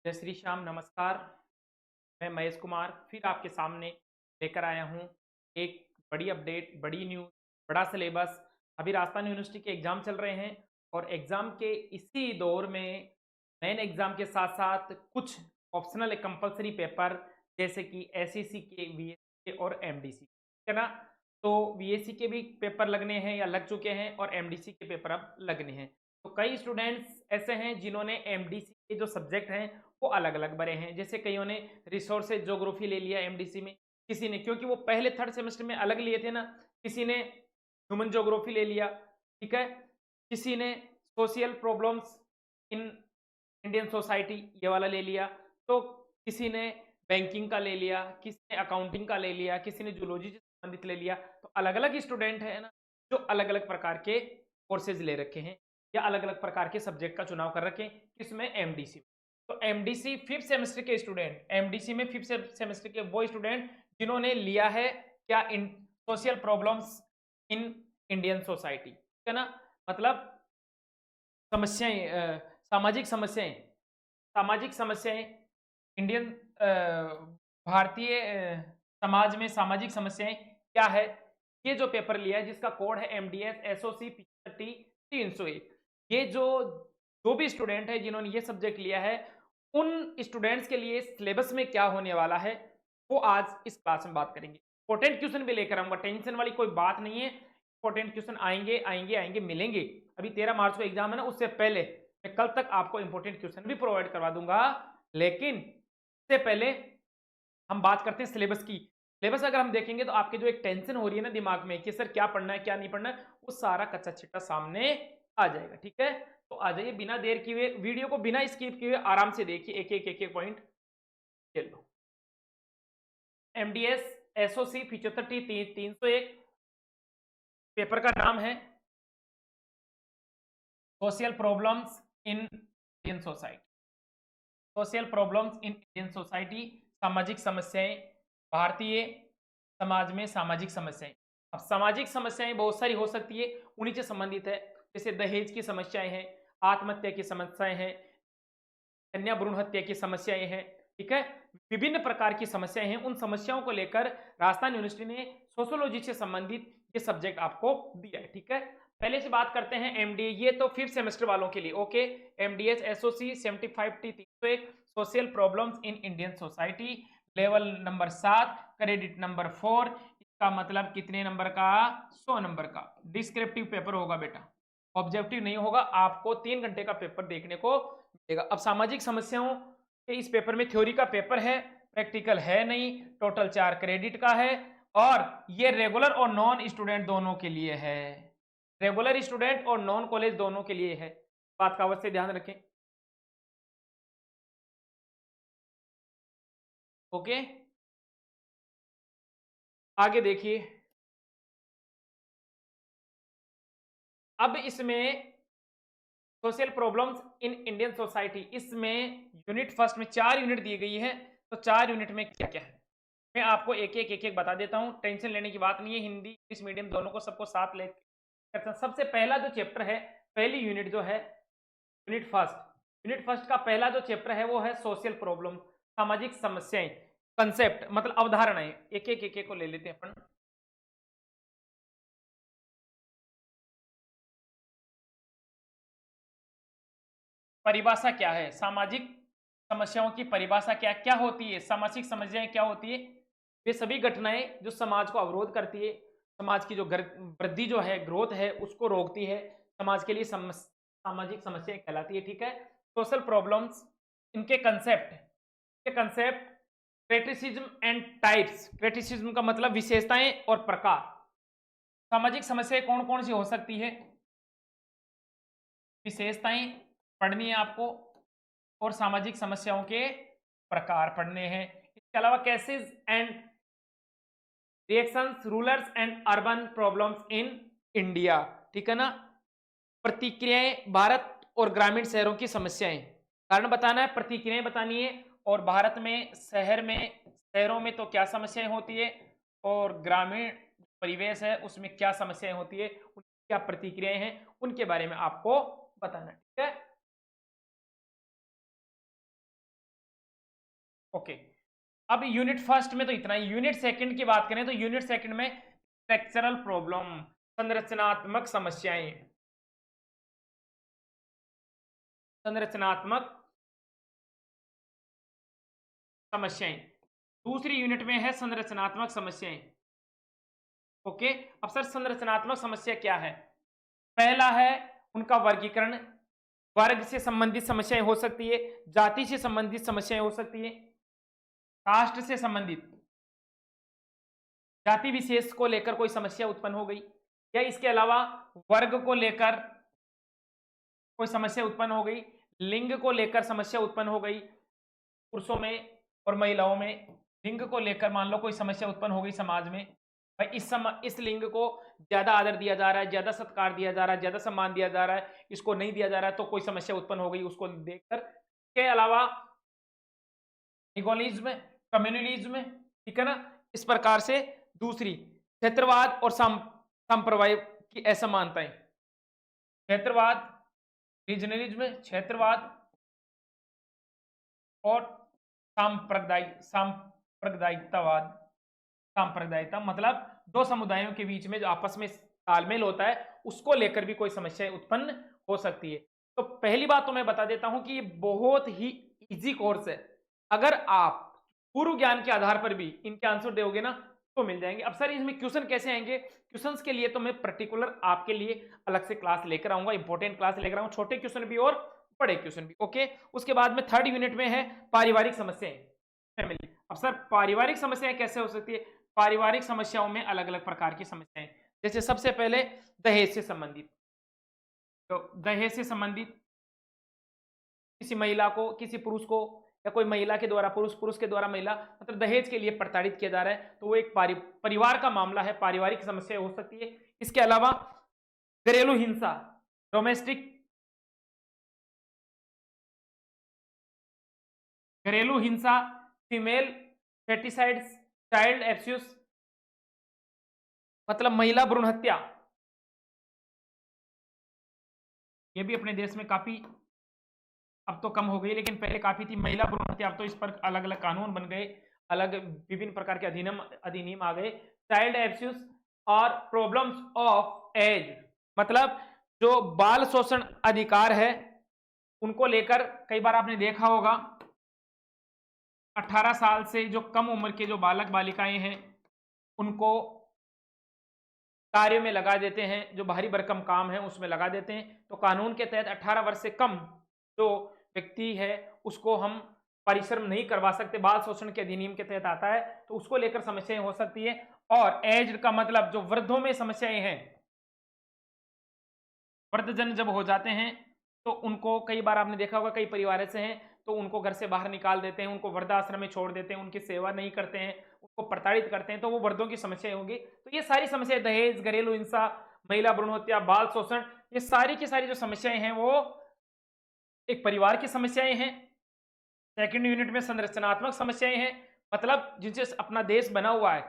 जय श्री श्याम, नमस्कार। मैं महेश कुमार फिर आपके सामने लेकर आया हूँ एक बड़ी अपडेट, बड़ी न्यूज़, बड़ा सिलेबस। अभी राजस्थान यूनिवर्सिटी के एग्ज़ाम चल रहे हैं और एग्ज़ाम के इसी दौर में मेन एग्ज़ाम के साथ-साथ कुछ ऑप्शनल कंपल्सरी पेपर जैसे कि एसईसी के, वीएसी के और एमडीसी, ठीक है ना? तो वीएसी के भी पेपर लगने हैं या लग चुके हैं और एमडीसी के पेपर अब लगने हैं। तो कई स्टूडेंट्स ऐसे हैं जिन्होंने एमडीसी के जो सब्जेक्ट हैं वो अलग-अलग भरे हैं। जैसे कईयों ने रिसोर्सेज ज्योग्राफी ले लिया एमडीसी में, किसी ने क्योंकि वो पहले थर्ड सेमेस्टर में अलग लिए थे ना, किसी ने ह्यूमन ज्योग्राफी ले लिया, ठीक है? किसी ने social problems in Indian society ये वाला ले लिया, तो किसी ने बैंकिंग का ले लिया, किसी ने अकाउंटिंग का ले लिया, किसी ने जूलॉजी से संबंधित ले लिया। तो अलग-अलग स्टूडेंट है ना, जो अलग-अलग प्रकार के कोर्सेज ले रखे हैं या अलग-अलग प्रकार के सब्जेक्ट का चुनाव कर रखे हैं, किसमें एमडीसी। तो एमडीसी 5th सेमेस्टर के स्टूडेंट, एमडीसी में 5th सेमेस्टर के वो स्टूडेंट जिन्होंने लिया है क्या in social problems in Indian society, ठीक है ना? मतलब समस्याएँ सामाजिक समस्याएँ सामाजिक समस्याएँ इंडियन भारतीय समाज में सामाजिक समस्याएँ क्या है? ये जो पेपर लिया है जिसका कोड है एमडीएस एसओसी 75T301। ये जो भी स्टूडेंट है जिन्होंने ये सब्जेक्ट लिया है, उन स्टूडेंट्स के लिए सिलेबस में क्या होने वाला है, वो आज इस क्लास में बात करेंगे। इम्पोर्टेंट क्वेश्चन भी लेकर आऊँगा, टेंशन वाली कोई बात नहीं है। इम्पोर्टेंट क्वेश्चन आएँगे, आएँगे, आएँगे, मिलेंगे। अभी 13 मार्च को एग्ज़ाम है ना, उससे पहले मैं कल तक आपको इम्पोर्टेंट क्वेश्चन भी प्रोवाइड करवा दूँगा। लेकिन इससे पहले हम बात करते हैं सिलेबस की। सिलेबस अगर हम देखेंगे तो आपके जो एक टेंशन हो रही है ना दिमाग में कि सर क्या पढ़ना है, क्या नहीं पढ़ना है, वो सारा कच्चा-चिट्ठा सामने आ जाएगा, ठीक है? तो आ जाइए बिना देर किए वीडियो को बिना स्किप किए आराम से देखिए एक-एक, एक-एक पॉइंट। ये लो, एमडीएस एसओसी 75T301 पेपर का नाम है social problems in Indian society. Social problems in Indian society, सामाजिक समस्याएं भारतीय समाज में सामाजिक समस्याएं। अब सामाजिक समस्याएं बहुत सारी हो सकती है, उन्हीं से संबंधित है। जैसे दहेज की समस्याएं हैं, आत्महत्या की समस्याएं हैं, कन्या भ्रूण हत्या की समस्याएं हैं, ठीक है? विभिन्न प्रकार की समस्याएं हैं। उन समस्याओं को लेकर राजस्थान यूनिवर्सिटी ने सोशियोलॉजी से संबंधित ये सब्जेक्ट आपको दिया है, ठीक है? पहले से बात करते हैं एमडीए, ये तो 5th सेमेस्टर वालों के लिए, okay? MDS SOC 75T301 social problems in Indian society, level number 7, credit number 4। इसका मतलब कितने नंबर का? 100 नंबर का। डिस्क्रिप्टिव पेपर होगा बेटा, ऑब्जेक्टिव नहीं होगा। आपको 3 घंटे का पेपर देखने को मिलेगा। अब सामाजिक समस्याओं के इस पेपर में थ्योरी का पेपर है, प्रैक्टिकल है नहीं। टोटल 4 क्रेडिट का है और ये रेगुलर और नॉन स्टूडेंट दोनों के लिए है। रेगुलर स्टूडेंट और नॉन कॉलेज दोनों के लिए है। बात का अवश्य ध्यान रखें। ओके, आगे देखिए। अब इसमें social problems in Indian society, इसमें यूनिट फर्स्ट में 4 यूनिट दी गई है। तो 4 यूनिट में क्या-क्या है? मैं आपको एक-एक, एक-एक बता देता हूँ, टेंशन लेने की बात नहीं है। हिंदी, इंग्लिश मीडियम दोनों को सबको साथ लेकर सबसे पहला जो चैप्टर है, पहली यूनिट जो है, यूनिट फर्स्ट। यूनिट फर्स्ट का पहला जो चैप्टर है वो है सोशल प्रॉब्लम, सामाजिक समस्याएँ, कांसेप्ट मतलब अवधारणाएँ। एक-एक, एक-एक को ले लेते हैं अपन। परिभाषा क्या है? सामाजिक समस्याओं की परिभाषा क्या क्या होती है? सामाजिक समस्याएँ क्या होती है? ये सभी घटनाएँ जो समाज को अवरोध करती है, समाज की जो वृद्धि जो है, ग्रोथ है, उसको रोकती है, समाज के लिए सामाजिक समस्याएँ कहलाती है, ठीक है? सोशल प्रॉब्लम्स, इनके concept criticism and types. Criticism का मतलब विशेषताएँ और प्रकार। सामाजिक समस्याएँ कौन-कौन सी हो सकती है? विशेषताएँ पढ़नी है आपको और सामाजिक समस्याओं के प्रकार पढ़ने हैं। इसके अलावा cases and reactions, rulers and urban problems in India, ठीक है ना? प्रतिक्रियाएँ भारत और ग्रामीण शहरों की समस्याएँ। कारण बताना है, प्रतिक्रियाएँ बतानी है और भारत में शहरों में तो क्या समस्याएँ होती है और ग्रामीण परिवेश है उसमें क्या समस्याएँ होती है, उनकी क्या प्रतिक्रियाएँ हैं, उनके बारे में आपको बताना है, ठीक है? ओके, अब यूनिट फर्स्ट में तो इतना ही। यूनिट सेकंड की बात करें तो यूनिट सेकंड में स्ट्रक्चरल प्रॉब्लम, संरचनात्मक समस्याएं, संरचनात्मक समस्याएं दूसरी यूनिट में है संरचनात्मक समस्याएं। ओके, अब सर संरचनात्मक समस्या क्या है? पहला है उनका वर्गीकरण, वर्ग से संबंधित समस्याएं हो सकती है, जाति से संबंधित समस्याएं हो सकती है, कास्ट से संबंधित, जाति विशेष को लेकर कोई समस्या उत्पन्न हो गई, या इसके अलावा वर्ग को लेकर कोई समस्या उत्पन्न हो गई, लिंग को लेकर समस्या उत्पन्न हो गई, पुरुषों में और महिलाओं में लिंग को लेकर मान लो कोई समस्या उत्पन्न हो गई समाज में, भाई इस लिंग को ज्यादा आदर दिया जा रहा है, ज्यादा सत्कार दिया जा रहा है, ज्यादा सम्मान दिया जा रहा है, इसको नहीं दिया जा रहा है, तो कोई समस्या उत्पन्न हो गई उसको देखकर। के अलावा इगोलिज्म, कम्युनलिज्म, ठीक है ना, इस प्रकार से दूसरी क्षेत्रवाद और सांप्रदायिक की असमानताएं, क्षेत्रवाद, रीजनलिज्म, क्षेत्रवाद और सांप्रदायिकतावाद। सांप्रदायिकता मतलब दो समुदायों के बीच में जो आपस में तालमेल होता है उसको लेकर भी कोई समस्या उत्पन्न हो सकती है। तो पहली बात तो मैं बता देता हूं कि ये बहुत ही इजी कोर्स है, अगर आप पूर्व ज्ञान के आधार पर भी इनके आंसर दोगे ना तो मिल जाएंगे। अब सर इसमें क्वेश्चन कैसे आएंगे? क्वेश्चंस के लिए तो मैं पर्टिकुलर आपके लिए अलग से क्लास लेकर आऊंगा, इंपॉर्टेंट क्लास लेकर आऊंगा, छोटे क्वेश्चन भी और बड़े क्वेश्चन भी। ओके, उसके बाद में थर्ड यूनिट में है पारिवारिक समस्याएं, फैमिली। अब सर पारिवारिक समस्याएं कैसे हो सकती है? पारिवारिक समस्याओं में अलग अलग प्रकार की समस्याएं, जैसे सबसे पहले दहेज से संबंधित। तो दहेज से संबंधित किसी महिला को, किसी पुरुष को, या कोई महिला के द्वारा पुरुष, पुरुष के द्वारा महिला, मतलब दहेज के लिए प्रताड़ित किया जा रहा है, तो वो एक परिवार का मामला है, पारिवारिक समस्या हो सकती है। इसके अलावा घरेलू हिंसा, डोमेस्टिक, घरेलू हिंसा, फीमेल फेटिसाइड्स, चाइल्ड एब्यूज मतलब महिला भ्रूण हत्या, ये भी अपने देश में काफी, अब तो कम हो गई लेकिन पहले काफी थी महिला भ्रूण हत्या। अब तो इस पर अलग अलग कानून बन गए, अलग विभिन्न प्रकार के अधिनियम आ गए। चाइल्ड एब्यूज और प्रॉब्लम्स ऑफ एज, मतलब जो बाल शोषण अधिकार है उनको लेकर कई बार आपने देखा होगा 18 साल से जो कम उम्र के जो बालक बालिकाएं हैं उनको कार्य में लगा देते हैं, जो भारी भरकम काम है उसमें लगा देते हैं। तो कानून के तहत 18 वर्ष से कम जो व्यक्ति है उसको हम परिश्रम नहीं करवा सकते, बाल शोषण के अधिनियम के तहत आता है, तो उसको लेकर समस्याएं हो सकती है। और एज का मतलब जो वृद्धों में समस्याएं हैं, वृद्धजन जब हो जाते हैं तो उनको कई बार आपने देखा होगा कई परिवार ऐसे हैं तो उनको घर से बाहर निकाल देते हैं, उनको वृद्धाश्रम में छोड़ देते हैं, उनकी सेवा नहीं करते हैं, उनको प्रताड़ित करते हैं, तो वो वृद्धों की समस्या होगी। तो ये सारी समस्याएं, दहेज, घरेलू हिंसा, महिला भ्रूण हत्या, बाल शोषण, ये सारी की सारी जो समस्याएं हैं वो एक परिवार की समस्याएं हैं। सेकंड यूनिट में संरचनात्मक समस्याएं हैं, मतलब जिनसे अपना देश बना हुआ है,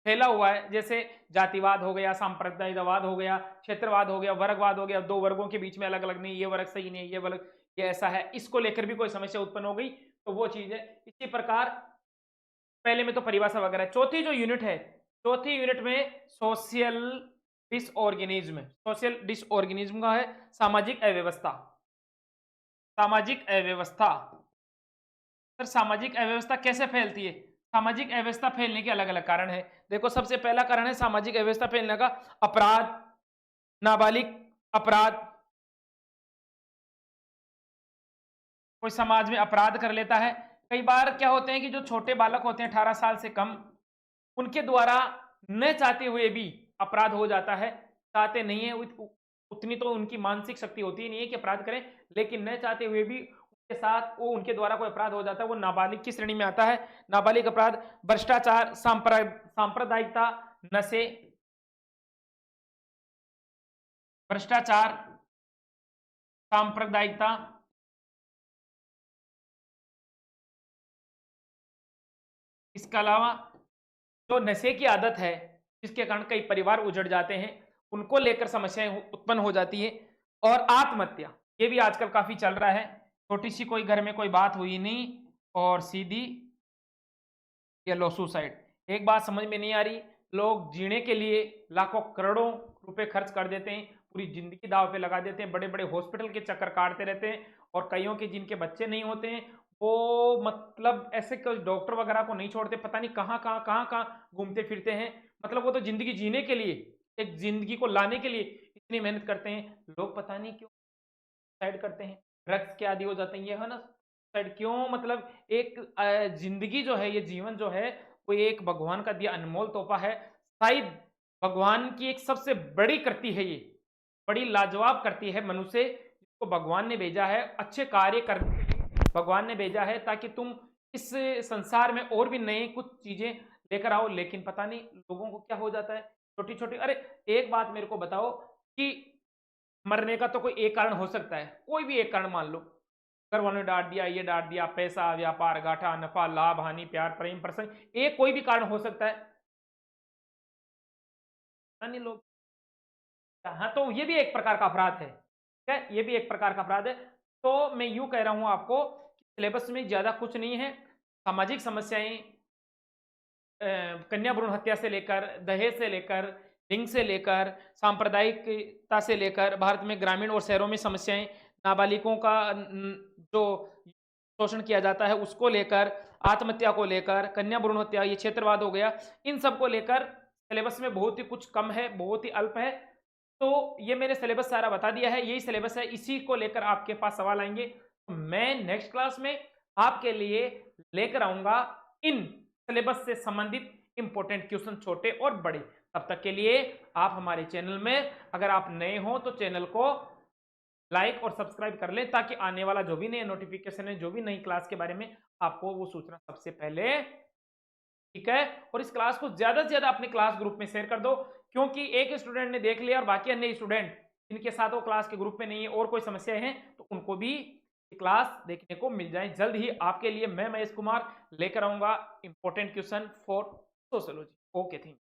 फैला हुआ है, जैसे जातिवाद हो गया, सांप्रदायिकवाद हो गया, क्षेत्रवाद हो गया, वर्गवाद हो गया, दो वर्गों के बीच में अलग अलग नहीं, ये वर्ग सही नहीं, ये वर्ग ये ऐसा है, इसको लेकर भी कोई समस्या उत्पन्न हो गई तो वो चीज है। इसी प्रकार पहले में तो परिभाषा वगैरह। चौथी जो यूनिट है, चौथी यूनिट में सोशल डिसऑर्गेनिज्म, सोशल डिसऑर्गेनिज्म का है सामाजिक अव्यवस्था। सामाजिक अव्यवस्था, सर सामाजिक अव्यवस्था कैसे फैलती है? सामाजिक अव्यवस्था फैलने के अलग अलग कारण है। देखो सबसे पहला कारण है सामाजिक अव्यवस्था फैलने का अपराध, नाबालिग अपराध, कोई समाज में अपराध कर लेता है। कई बार क्या होते हैं कि जो छोटे बालक होते हैं 18 साल से कम, उनके द्वारा न चाहते हुए भी अपराध हो जाता है। चाहते नहीं है उतनी तो उनकी मानसिक शक्ति होती ही नहीं है कि अपराध करें, लेकिन न चाहते हुए भी उनके साथ वो उनके द्वारा कोई अपराध हो जाता है, वो नाबालिग की श्रेणी में आता है। नाबालिग अपराध, भ्रष्टाचार, सांप्रदायिकता, नशे, भ्रष्टाचार, सांप्रदायिकता, इसके अलावा जो नशे की आदत है जिसके कारण कई परिवार उजड़ जाते हैं, उनको लेकर समस्याएं उत्पन्न हो जाती है। और आत्महत्या, ये भी आजकल काफी चल रहा है। छोटी सी कोई घर में कोई बात हुई नहीं और सीधी या लो सुसाइड। एक बात समझ में नहीं आ रही, लोग जीने के लिए लाखों करोड़ों रुपए खर्च कर देते हैं, पूरी जिंदगी दांव पे लगा देते हैं, बड़े बड़े हॉस्पिटल के चक्कर काटते रहते हैं, और कईयों के जिनके बच्चे नहीं होते हैं वो मतलब ऐसे कुछ डॉक्टर वगैरह को नहीं छोड़ते, पता नहीं कहाँ घूमते फिरते हैं। मतलब वो तो जिंदगी जीने के लिए, एक जिंदगी को लाने के लिए इतनी मेहनत करते हैं, लोग पता नहीं क्यों सुसाइड करते हैं, ड्रग्स के आदी हो जाते हैं, ये है ना सुसाइड क्यों। मतलब एक जिंदगी जो है, ये जीवन जो है, वो एक भगवान का दिया अनमोल तोहफा है। शायद भगवान की एक सबसे बड़ी कृति है ये, बड़ी लाजवाब करती है मनुष्य जिसको भगवान ने भेजा है अच्छे कार्य करने के लिए, भगवान ने भेजा है ताकि तुम इस संसार में और भी नए कुछ चीजें लेकर आओ। लेकिन पता नहीं लोगों को क्या हो जाता है, छोटी छोटी। अरे एक बात मेरे को बताओ कि मरने का तो कोई एक कारण हो सकता है, कोई भी एक कारण मान लो, घर वालों ने डांट दिया, ये डांट दिया, पैसा, व्यापार, घाटा, नफा, लाभ, हानि, प्यार, प्रेम, प्रसंग, एक कोई भी कारण हो सकता है। नहीं लोग, हाँ, तो ये भी एक प्रकार का अपराध है, ठीक है, ये भी एक प्रकार का अपराध है। तो मैं यूं कह रहा हूं आपको कि सिलेबस में ज्यादा कुछ नहीं है। सामाजिक समस्याएं, कन्या भ्रूण हत्या से लेकर, दहेज से लेकर, लिंग से लेकर, सांप्रदायिकता से लेकर, भारत में ग्रामीण और शहरों में समस्याएं, नाबालिगों का जो शोषण किया जाता है उसको लेकर, आत्महत्या को लेकर, कन्या भ्रूण हत्या, ये क्षेत्रवाद हो गया, इन सब को लेकर सिलेबस में बहुत ही कुछ कम है, बहुत ही अल्प है। तो ये मैंने सिलेबस सारा बता दिया है, यही सिलेबस है, इसी को लेकर आपके पास सवाल आएंगे। तो मैं नेक्स्ट क्लास में आपके लिए लेकर आऊंगा इन सिलेबस से संबंधित इंपॉर्टेंट क्वेश्चन, छोटे और बड़े। तब तक के लिए आप हमारे चैनल में, अगर आप नए हो तो चैनल को लाइक और सब्सक्राइब कर लें, ताकि आने वाला जो भी नया नोटिफिकेशन है, जो भी नई क्लास के बारे में, आपको वो सूचना सबसे पहले, ठीक है। और इस क्लास को ज्यादा से ज्यादा अपने क्लास ग्रुप में शेयर कर दो, क्योंकि एक स्टूडेंट ने देख लिया और बाकी अन्य स्टूडेंट जिनके साथ वो क्लास के ग्रुप में नहीं है और कोई समस्याएं हैं, तो उनको भी क्लास देखने को मिल जाए। जल्द ही आपके लिए मैं महेश कुमार लेकर आऊंगा important question for sociology. Okay, thank you.